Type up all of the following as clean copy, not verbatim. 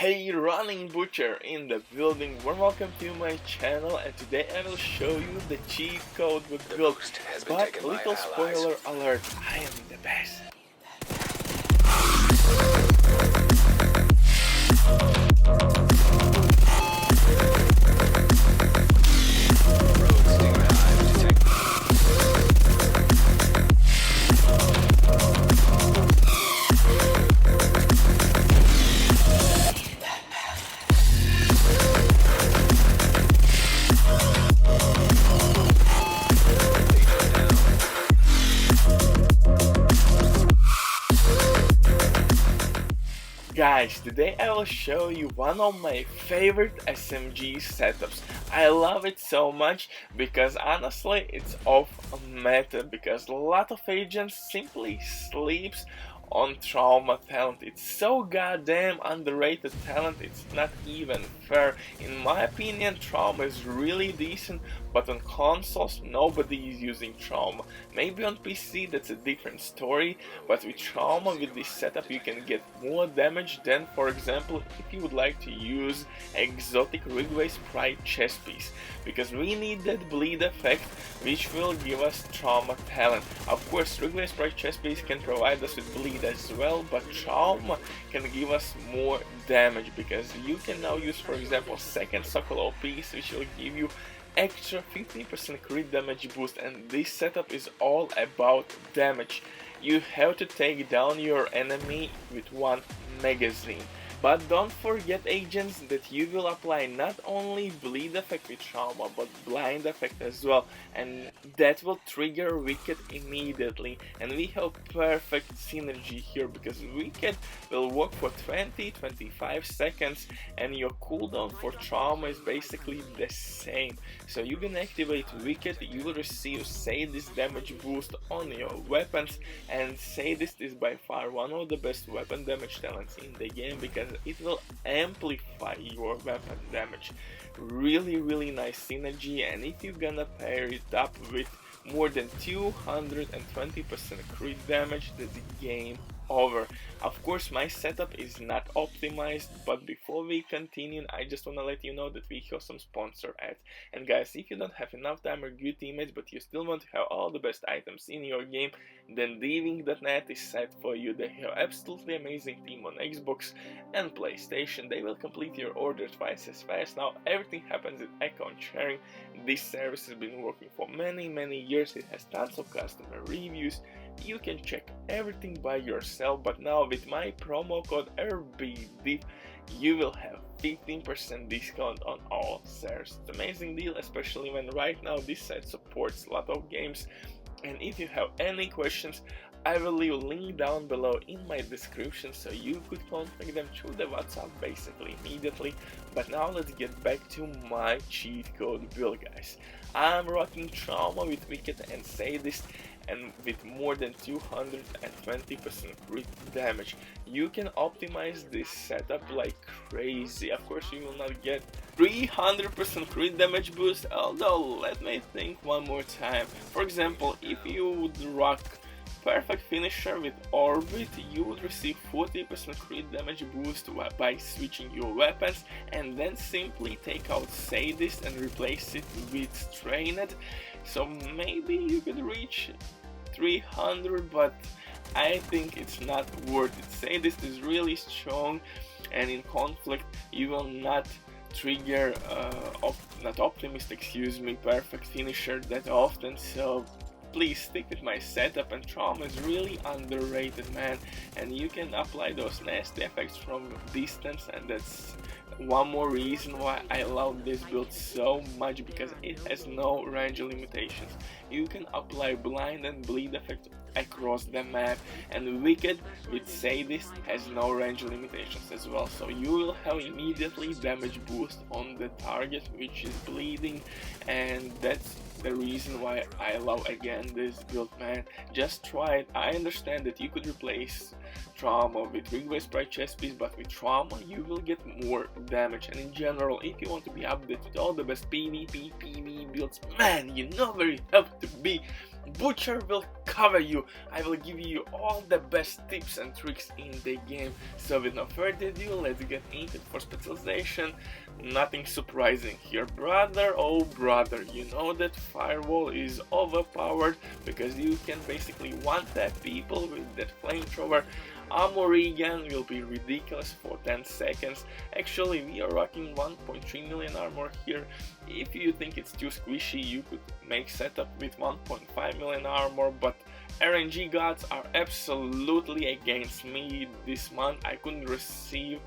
Hey, Running Butcher in the building. Warm welcome to my channel, and today I will show you the cheat code with build. But little spoiler alert, I am the best. Guys, today I will show you one of my favorite SMG setups. I love it so much because honestly it's off meta, because a lot of agents simply sleeps on trauma talent. It's so goddamn underrated talent, it's not even fair. In my opinion, trauma is really decent, but on consoles nobody is using trauma. Maybe on PC that's a different story, but with trauma, with this setup, you can get more damage than, for example, if you would like to use exotic Rigway Sprite chest piece, because we need that bleed effect which will give us trauma talent. Of course, Rigway Sprite chest piece can provide us with bleed as well, but trauma can give us more damage, because you can now use, for example, second Sokolov piece, which will give you extra 15% crit damage boost, and this setup is all about damage. You have to take down your enemy with one magazine. But don't forget, agents, that you will apply not only bleed effect with trauma, but blind effect as well, and that will trigger Wicked immediately. And we have perfect synergy here, because Wicked will work for 20-25 seconds, and your cooldown for trauma is basically the same. So you can activate Wicked, you will receive SADIST damage boost on your weapons, and SADIST is by far one of the best weapon damage talents in the game, because it will amplify your weapon damage. Really nice synergy, and if you're gonna pair it up with more than 220% crit damage, that's game over. Of course, my setup is not optimized, but before we continue, I just want to let you know that we have some sponsor ads. And guys, if you don't have enough time or good teammates, but you still want to have all the best items in your game, then Diving.net is set for you. They have absolutely amazing team on Xbox and PlayStation. They will complete your order twice as fast. Now everything happens with account sharing. This service has been working for many years. It has tons of customer reviews. You can check everything by yourself, but now with my promo code RBDIV, you will have 15% discount on all shares. It's an amazing deal, especially when right now this site supports a lot of games. And if you have any questions, I will leave a link down below in my description, so you could contact them through the WhatsApp basically immediately. But now let's get back to my cheat code build, guys. I'm rocking trauma with Wicked and SADIST, and with more than 220% crit damage. You can optimize this setup like crazy. Of course, you will not get 300% crit damage boost, although let me think one more time. For example, if you would rock Perfect Finisher with Orbit, you would receive 40% crit damage boost by switching your weapons, and then simply take out SADIST and replace it with Strained. So maybe you could reach 300, but I think it's not worth it. SADIST is really strong, and in conflict you will not trigger Perfect Finisher that often, so please stick with my setup. And trauma is really underrated, man, and you can apply those nasty effects from distance, and that's one more reason why I love this build so much, because it has no range limitations. You can apply blind and bleed effect across the map, and Wicked with SADIST has no range limitations as well, so you will have immediately damage boost on the target which is bleeding, and that's the reason why I love again this build, man. Just try it. I understand that you could replace trauma with request price chest piece, but with trauma you will get more damage. And in general, if you want to be updated with all the best PvP, PvE builds, man, you know where you have to be. Butcher will cover you. I will give you all the best tips and tricks in the game. So with no further ado, let's get into it. For specialization, nothing surprising here, brother. Oh brother, you know that firewall is overpowered because you can basically one-tap people with that flamethrower. Armor regen will be ridiculous for 10 seconds. Actually, we are rocking 1.3 million armor here. If you think it's too squishy, you could make setup with 1.5 million armor, but RNG gods are absolutely against me this month. I couldn't receive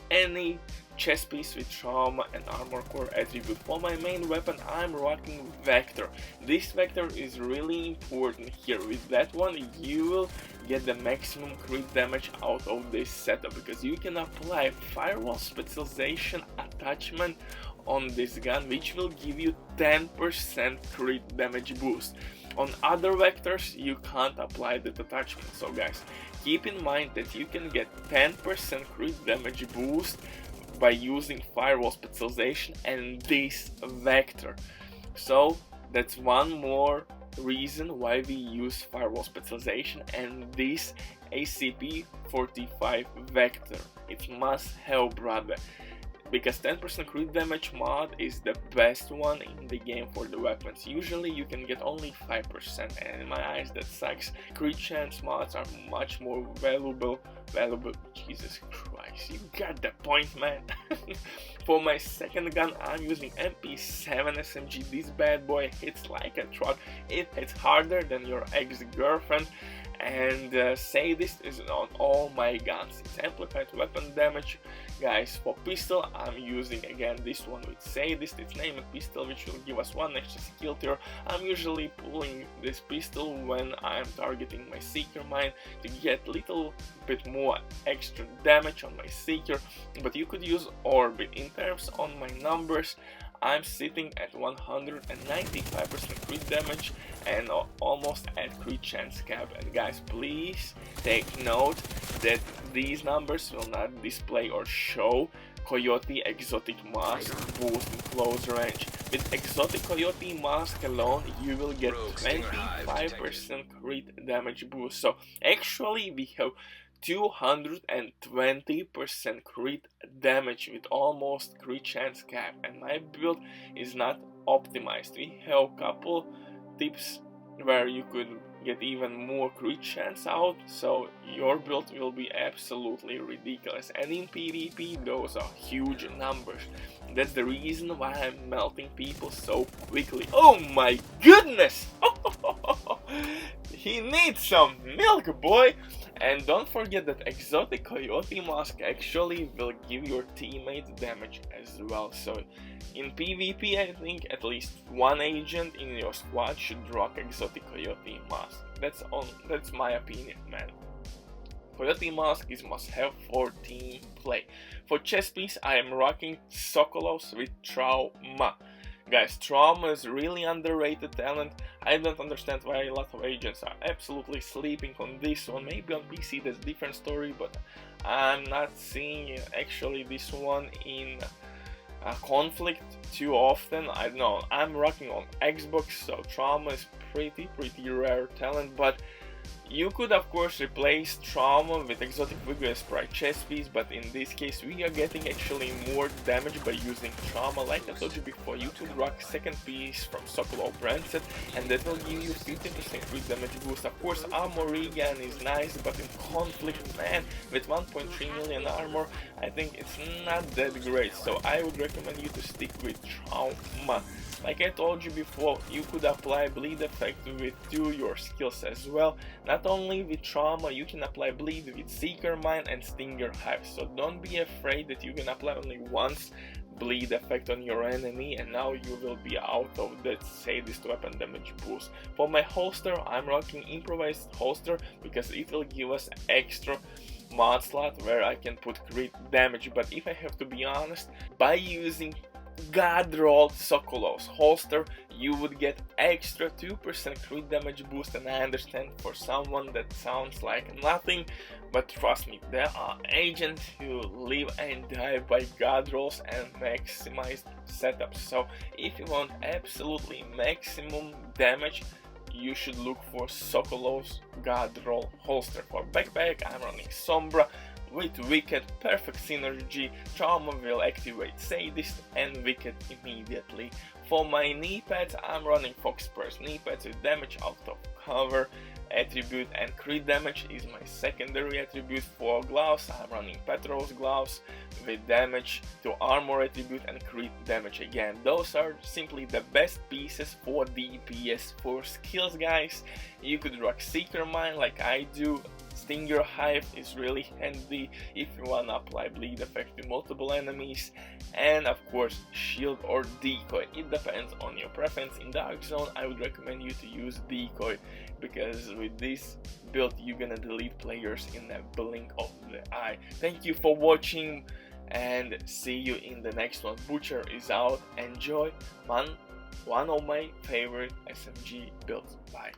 any chest piece with trauma and armor core attribute. For my main weapon, I'm rocking Vector. This Vector is really important here. With that one, you will get the maximum crit damage out of this setup because you can apply firewall specialization attachment on this gun, which will give you 10% crit damage boost. On other vectors you can't apply that attachment, so guys, keep in mind that you can get 10% crit damage boost by using firewall specialization and this vector. So that's one more reason why we use firewall specialization and this ACP45 vector. It must have, brother, because 10% crit damage mod is the best one in the game for the weapons. Usually you can get only 5%, and in my eyes that sucks. Crit chance mods are much more valuable. Jesus Christ, you got the point, man. For my second gun, I'm using MP7 SMG. This bad boy hits like a truck. It hits harder than your ex-girlfriend. And SADIST is on all my guns. It's amplified weapon damage. Guys, for pistol, I'm using again this one with SADIST. It's named pistol, which will give us one extra skill tier. I'm usually pulling this pistol when I'm targeting my Seeker mine to get little bit more extra damage on my Seeker. But you could use Orbit. In terms on my numbers, I'm sitting at 195% crit damage and almost at crit chance cap. And guys, please take note that these numbers will not display or show Coyote exotic mask boost in close range. With exotic Coyote mask alone, you will get 25% crit damage boost. So actually we have 220% crit damage with almost crit chance cap, and my build is not optimized. We have a couple tips where you could get even more crit chance out, so your build will be absolutely ridiculous. And in PvP those are huge numbers. That's the reason why I'm melting people so quickly. Oh my goodness! He needs some milk, boy! And don't forget that exotic Coyote mask actually will give your teammates damage as well. So in PvP, I think at least one agent in your squad should rock exotic Coyote mask. That's my opinion, man. Coyote mask is must have for team play. For chest piece, I am rocking Sokolos with Trauma. Guys, Trauma is really underrated talent. I don't understand why a lot of agents are absolutely sleeping on this one. Maybe on PC that's different story, but I'm not seeing actually this one in a conflict too often. I don't know, I'm rocking on Xbox, so Trauma is pretty rare talent, but you could of course replace Trauma with exotic vigorous sprite chest piece, but in this case we are getting actually more damage by using Trauma. Like I told you before, you could rock second piece from Sokolov brand set, and that will give you 15% crit damage boost. Of course armor regen is nice, but in conflict, man, with 1.3 million armor, I think it's not that great. So I would recommend you to stick with Trauma. Like I told you before, you could apply bleed effect with your skills as well. Not only with Trauma, you can apply bleed with Seeker Mine and Stinger Hive. So don't be afraid that you can apply only once bleed effect on your enemy and now you will be out of that SADIST weapon damage boost. For my holster, I'm rocking improvised holster because it will give us extra mod slot where I can put crit damage. But if I have to be honest, by using God rolled Sokolov's holster, you would get extra 2% crit damage boost, and I understand for someone that sounds like nothing, but trust me, there are agents who live and die by God rolls and maximized setups. So if you want absolutely maximum damage, you should look for Sokolov's God roll holster. For backpack, I'm running Sombra. With Wicked, perfect synergy, Trauma will activate SADIST and Wicked immediately. For my knee pads, I'm running Foxper's knee pads with damage out of cover attribute, and crit damage is my secondary attribute. For gloves, I'm running Petrol's gloves with damage to armor attribute and crit damage again. Those are simply the best pieces for DPS. For skills, guys, you could rock Seeker Mine like I do. Stinger Hive is really handy if you wanna apply bleed effect to multiple enemies, and of course shield or decoy. It depends on your preference. In Dark Zone, I would recommend you to use decoy, because with this build you're gonna delete players in a blink of the eye. Thank you for watching and see you in the next one. Butcher is out. Enjoy one of my favorite SMG builds. Bye.